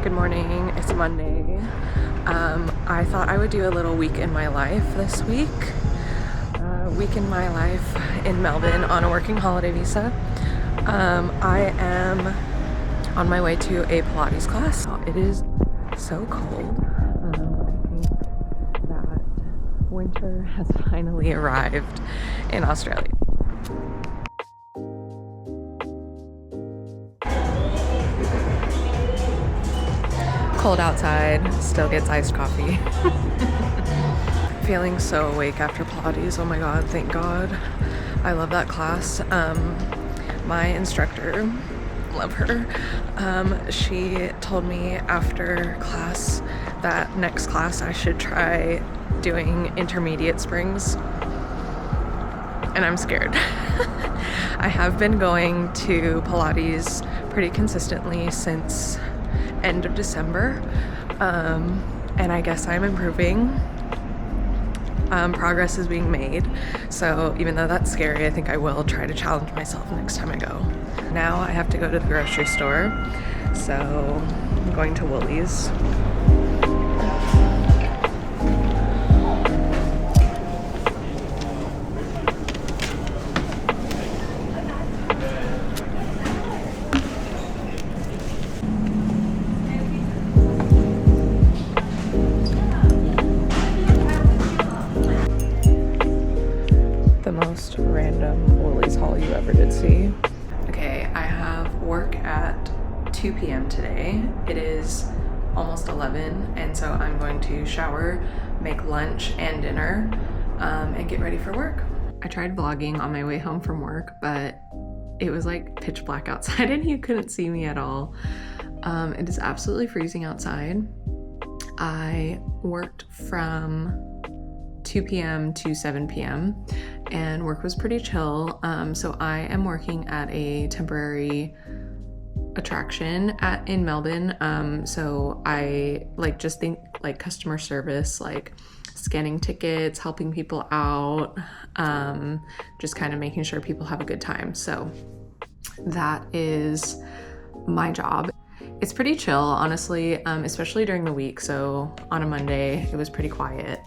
Good morning, it's Monday. I thought I would do a little week in my life this week. Week in my life in Melbourne on a working holiday visa. I am on my way to a Pilates class. It is so cold. I think that winter has finally arrived in Australia. Cold outside, still gets iced coffee. Feeling so awake after Pilates, oh my god, thank god. I love that class. My instructor, love her, she told me after class that next class I should try doing intermediate springs, and I'm scared. I have been going to Pilates pretty consistently since end of December, and I guess I'm improving. Progress is being made, so even though that's scary, I think I will try to challenge myself next time I go. Now I have to go to the grocery store, so I'm going to Woolies. Most random Woolies haul you ever did see. Okay, I have work at 2 p.m. today. It is almost 11, and so I'm going to shower, make lunch and dinner, and get ready for work. I tried vlogging on my way home from work, but it was like pitch black outside and you couldn't see me at all. It is absolutely freezing outside. I worked from 2 p.m. to 7 p.m. and work was pretty chill. So I am working at a temporary attraction in Melbourne. So I just think like customer service, like scanning tickets, helping people out, just kind of making sure people have a good time. So that is my job. It's pretty chill, honestly, especially during the week. So on a Monday, it was pretty quiet,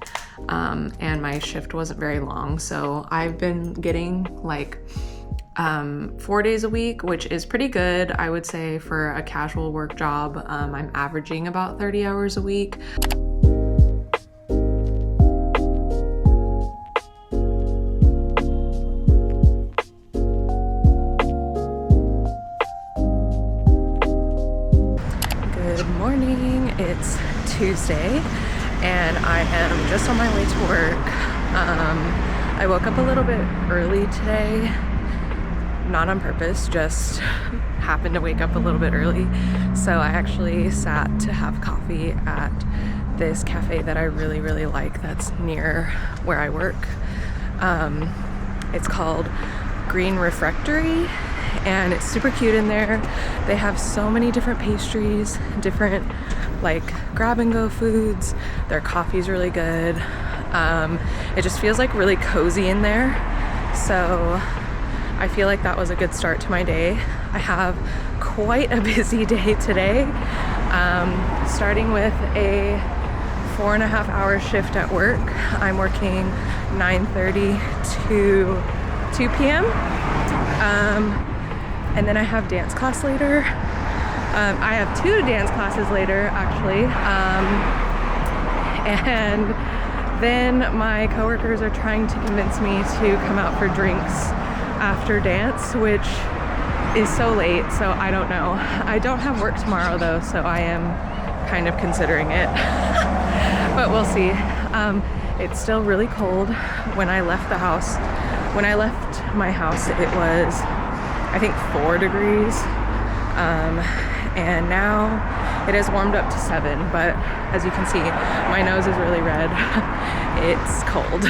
and my shift wasn't very long. So I've been getting like 4 days a week, which is pretty good, I would say, for a casual work job. I'm averaging about 30 hours a week. It's Tuesday and I am just on my way to work. I woke up a little bit early today, not on purpose, just happened to wake up a little bit early. So I actually sat to have coffee at this cafe that I really, really like that's near where I work. It's called Green Refectory, and it's super cute in there. They have so many different pastries, different like grab and go foods. Their coffee's really good. It just feels like really cozy in there. So I feel like that was a good start to my day. I have quite a busy day today, starting with a 4.5 hour shift at work. I'm working 9:30 to 2 p.m. And then I have dance class later. I have 2 dance classes later, actually. And then my coworkers are trying to convince me to come out for drinks after dance, which is so late, so I don't know. I don't have work tomorrow though, so I am kind of considering it. But we'll see. It's still really cold. When I left my house, it was, I think, 4 degrees. And now it has warmed up to 7, but as you can see, my nose is really red. It's cold.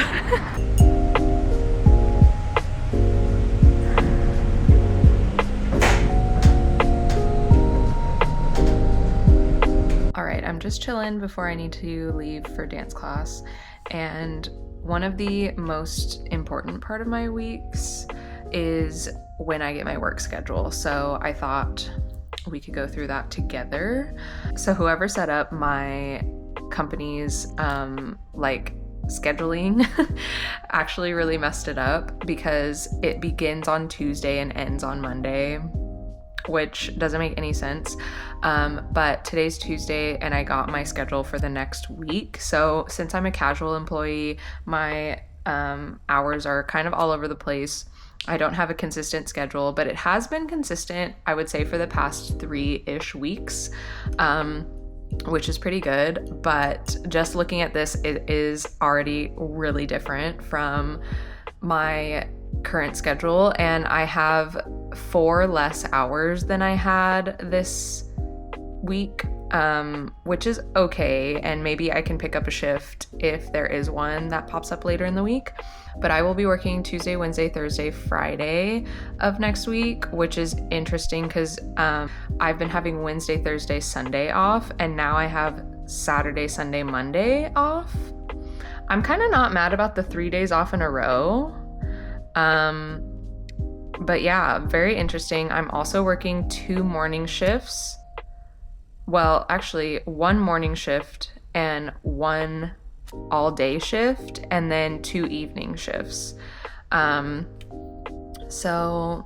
All right, I'm just chilling before I need to leave for dance class, and one of the most important part of my weeks is when I get my work schedule. So I thought we could go through that together. So whoever set up my company's like scheduling actually really messed it up, because it begins on Tuesday and ends on Monday, which doesn't make any sense. But today's Tuesday and I got my schedule for the next week. So since I'm a casual employee, my hours are kind of all over the place. I don't have a consistent schedule, but it has been consistent, I would say, for the past 3-ish weeks, which is pretty good. But just looking at this, it is already really different from my current schedule, and I have 4 less hours than I had this week, which is okay, and maybe I can pick up a shift if there is one that pops up later in the week. But I will be working Tuesday, Wednesday, Thursday, Friday of next week, which is interesting because I've been having Wednesday, Thursday, Sunday off, and now I have Saturday, Sunday, Monday off. I'm kind of not mad about the 3 days off in a row. But yeah, very interesting. I'm also working 2 morning shifts. Well, actually 1 morning shift and 1 all-day shift, and then 2 evening shifts. So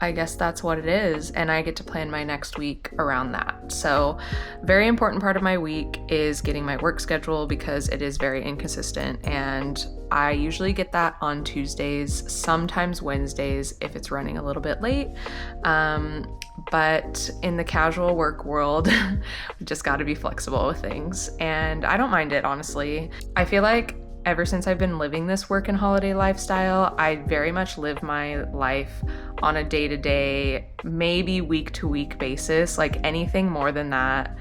I guess that's what it is, and I get to plan my next week around that. So very important part of my week is getting my work schedule, because it is very inconsistent, and I usually get that on Tuesdays, sometimes Wednesdays if it's running a little bit late. But in the casual work world, we just got to be flexible with things, and I don't mind it, honestly. I feel like ever since I've been living this work and holiday lifestyle, I very much live my life on a day-to-day, maybe week-to-week basis. Like anything more than that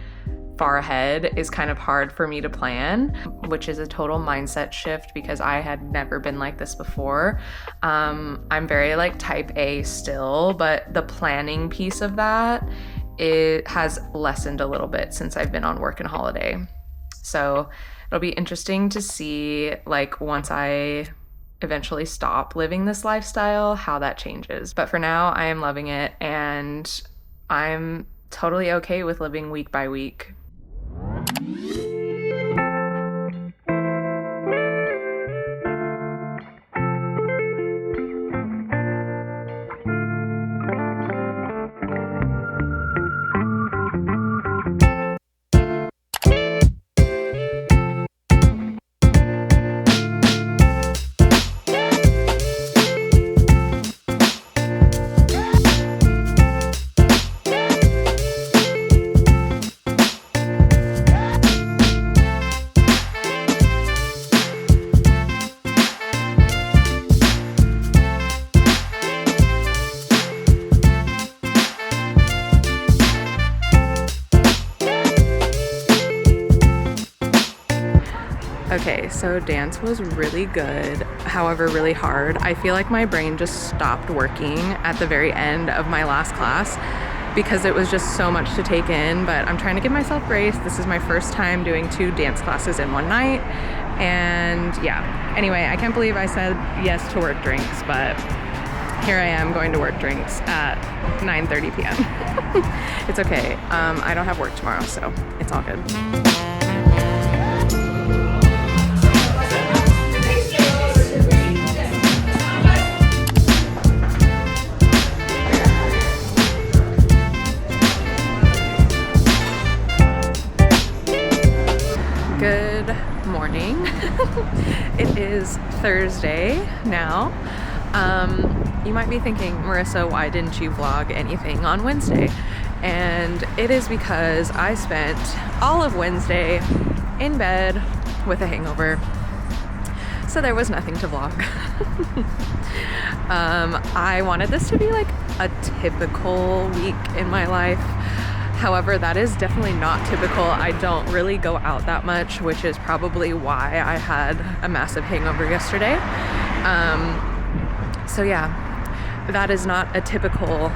far ahead is kind of hard for me to plan, which is a total mindset shift because I had never been like this before. I'm very like type A still, but the planning piece of that, it has lessened a little bit since I've been on work and holiday. So it'll be interesting to see, like, once I eventually stop living this lifestyle, how that changes. But for now, I am loving it, and I'm totally okay with living week by week. Okay, so dance was really good, however really hard. I feel like my brain just stopped working at the very end of my last class because it was just so much to take in, but I'm trying to give myself grace. This is my first time doing 2 dance classes in one night, and yeah. Anyway, I can't believe I said yes to work drinks, but here I am going to work drinks at 9:30 p.m. It's okay. I don't have work tomorrow, so it's all good. Good morning. It is Thursday now. You might be thinking, Marissa, why didn't you vlog anything on Wednesday? And it is because I spent all of Wednesday in bed with a hangover, so there was nothing to vlog. I wanted this to be like a typical week in my life. However, that is definitely not typical. I don't really go out that much, which is probably why I had a massive hangover yesterday. So yeah, that is not a typical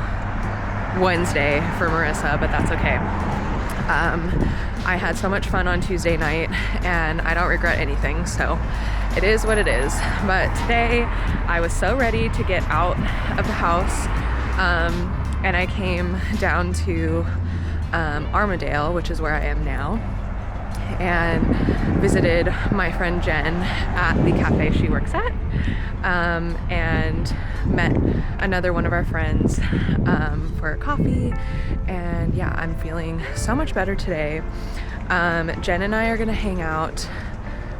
Wednesday for Marissa, but that's okay. I had so much fun on Tuesday night, and I don't regret anything, so it is what it is. But today, I was so ready to get out of the house. and I came down to Armadale, which is where I am now, and visited my friend Jen at the cafe she works at, and met another one of our friends for a coffee. And yeah, I'm feeling so much better today. Jen and I are gonna hang out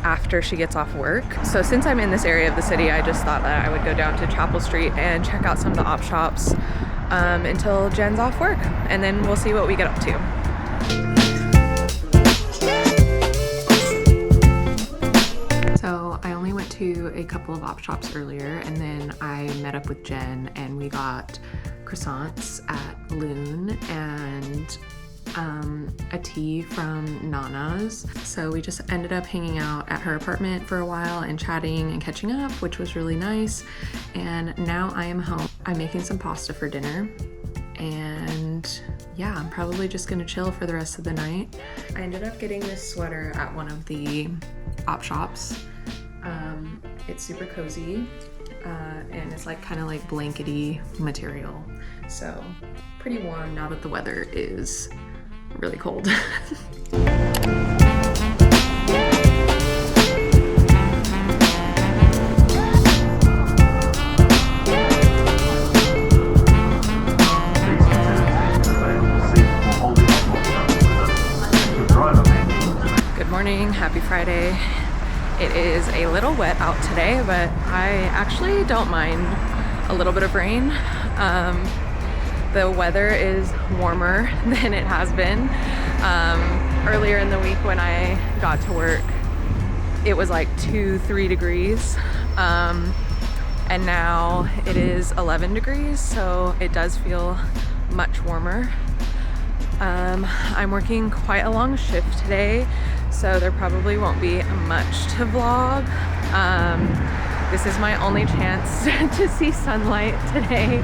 after she gets off work. So since I'm in this area of the city, I just thought that I would go down to Chapel Street and check out some of the op shops until Jen's off work, and then we'll see what we get up to. So I only went to a couple of op shops earlier, and then I met up with Jen and we got croissants at Loon and a tea from Nana's. So we just ended up hanging out at her apartment for a while and chatting and catching up, which was really nice. And now I am home. I'm making some pasta for dinner, and yeah, I'm probably just gonna chill for the rest of the night. I ended up getting this sweater at one of the op shops. It's super cozy, and it's like kind of like blankety material. So pretty warm now that the weather is really cold. Good morning, happy Friday. It is a little wet out today, but I actually don't mind a little bit of rain. The weather is warmer than it has been. Earlier in the week when I got to work, it was like 2-3 degrees. And now it is 11 degrees, so it does feel much warmer. I'm working quite a long shift today, so there probably won't be much to vlog. This is my only chance to see sunlight today,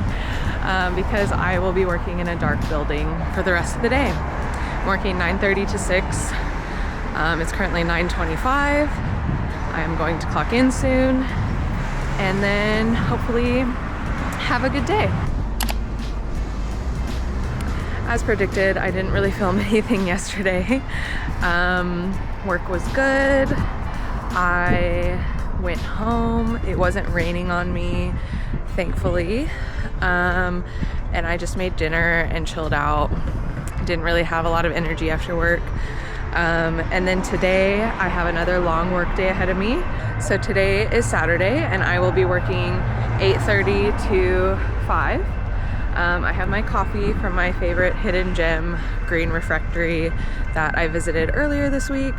because I will be working in a dark building for the rest of the day. I'm working 9:30 to 6. It's currently 9:25. I am going to clock in soon, and then hopefully have a good day. As predicted, I didn't really film anything yesterday. Work was good. I went home. It wasn't raining on me, thankfully. And I just made dinner and chilled out. Didn't really have a lot of energy after work. And then today I have another long work day ahead of me. So today is Saturday and I will be working 8:30 to 5. I have my coffee from my favorite hidden gem green refectory that I visited earlier this week.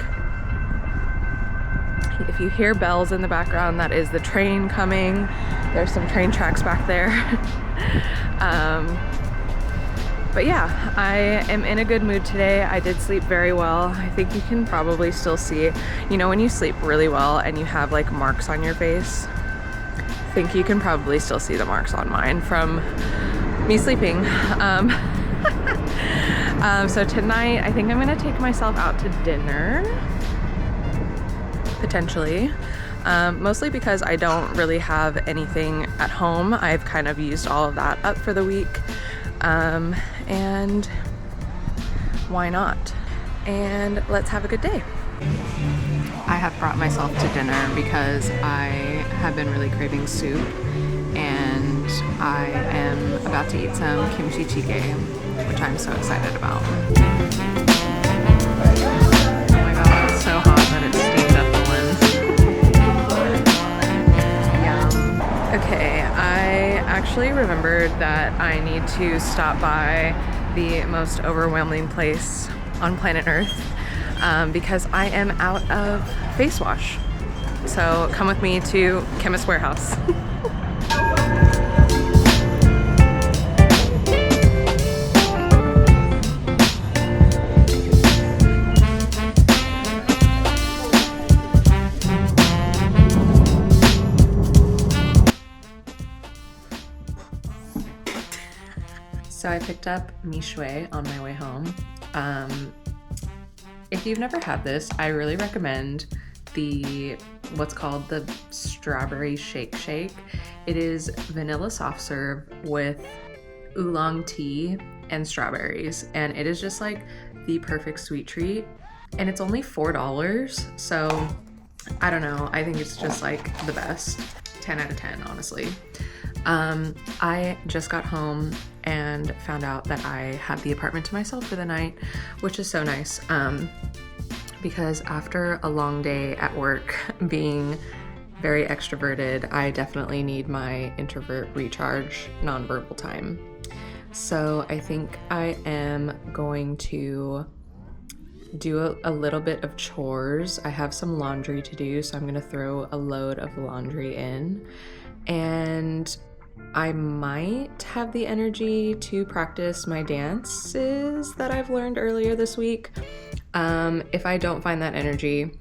If you hear bells in the background, that is the train coming. There's some train tracks back there. But yeah, I am in a good mood today. I did sleep very well. I think you can probably still see, you know, when you sleep really well and you have like marks on your face, I think you can probably still see the marks on mine from me sleeping. So tonight I think I'm gonna take myself out to dinner, potentially, mostly because I don't really have anything at home. I've kind of used all of that up for the week, and why not? And let's have a good day. I have brought myself to dinner because I have been really craving soup, and I am about to eat some kimchi jjigae, which I'm so excited about. Oh my god, it's so hot that it steamed up the lens. Yum. Okay, I actually remembered that I need to stop by the most overwhelming place on planet Earth, because I am out of face wash. So come with me to Chemist Warehouse. So I picked up Mishwe on my way home. If you've never had this, I really recommend what's called the strawberry shake. It is vanilla soft serve with oolong tea and strawberries, and it is just like the perfect sweet treat. And it's only $4, so I don't know, I think it's just like the best. 10 out of 10, honestly. I just got home and found out that I had the apartment to myself for the night, which is so nice, because after a long day at work being very extroverted, I definitely need my introvert recharge nonverbal time. So I think I am going to do a little bit of chores. I have some laundry to do, so I'm gonna throw a load of laundry in, and I might have the energy to practice my dances that I've learned earlier this week. If I don't find that energy,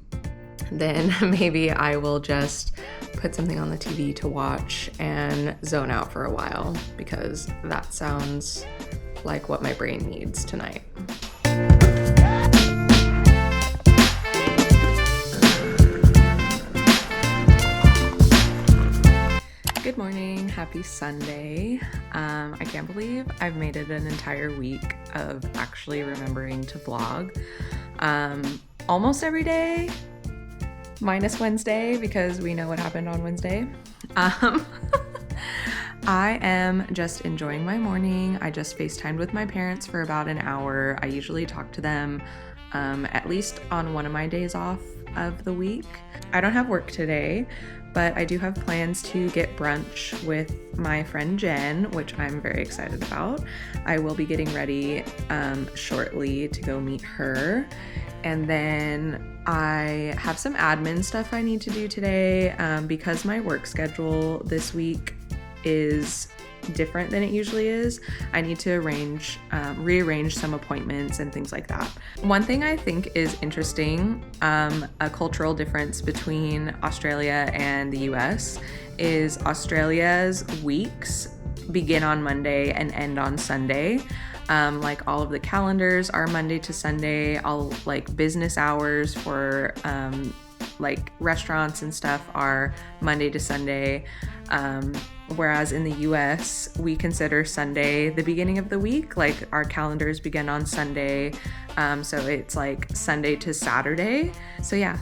then maybe I will just put something on the TV to watch and zone out for a while, because that sounds like what my brain needs tonight. Good morning, happy Sunday. I can't believe I've made it an entire week of actually remembering to vlog. Almost every day, minus Wednesday, because we know what happened on Wednesday. I am just enjoying my morning. I just FaceTimed with my parents for about an hour. I usually talk to them at least on one of my days off of the week. I don't have work today, but I do have plans to get brunch with my friend Jen, which I'm very excited about. I will be getting ready shortly to go meet her. And then I have some admin stuff I need to do today because my work schedule this week is different than it usually is. I need to rearrange some appointments and things like that. One thing I think is interesting, a cultural difference between Australia and the US, is Australia's weeks begin on Monday and end on Sunday. Like all of the calendars are Monday to Sunday. All like business hours for like restaurants and stuff are Monday to Sunday. Whereas in the US, we consider Sunday the beginning of the week. Like our calendars begin on Sunday. So it's like Sunday to Saturday. So yeah,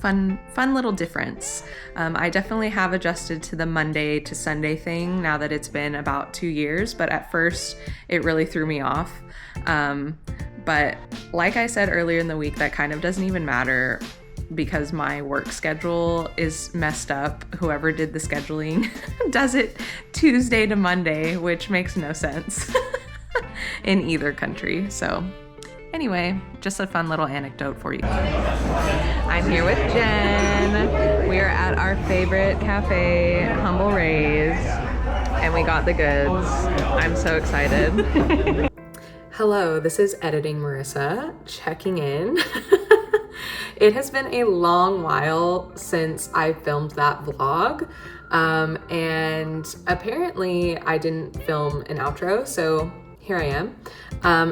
fun little difference. I definitely have adjusted to the Monday to Sunday thing now that it's been about 2 years, but at first it really threw me off. But like I said earlier in the week, that kind of doesn't even matter because my work schedule is messed up. Whoever did the scheduling does it Tuesday to Monday, which makes no sense in either country. So anyway, just a fun little anecdote for you. I'm here with Jen. We are at our favorite cafe, Humble Rays, and we got the goods. I'm so excited. Hello, this is Editing Marissa checking in. It has been a long while since I filmed that vlog, and apparently I didn't film an outro, so here I am.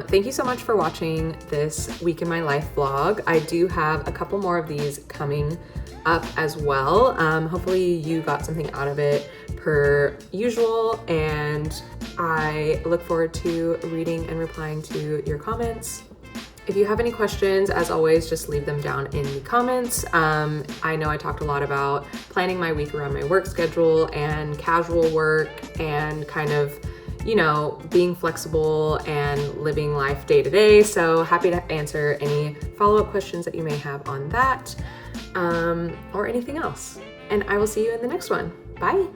Thank you so much for watching this week in my life vlog. I do have a couple more of these coming up as well. Hopefully you got something out of it per usual, and I look forward to reading and replying to your comments. If you have any questions, as always, just leave them down in the comments. I know I talked a lot about planning my week around my work schedule and casual work and kind of, you know, being flexible and living life day to day. So happy to answer any follow-up questions that you may have on that or anything else. And I will see you in the next one. Bye.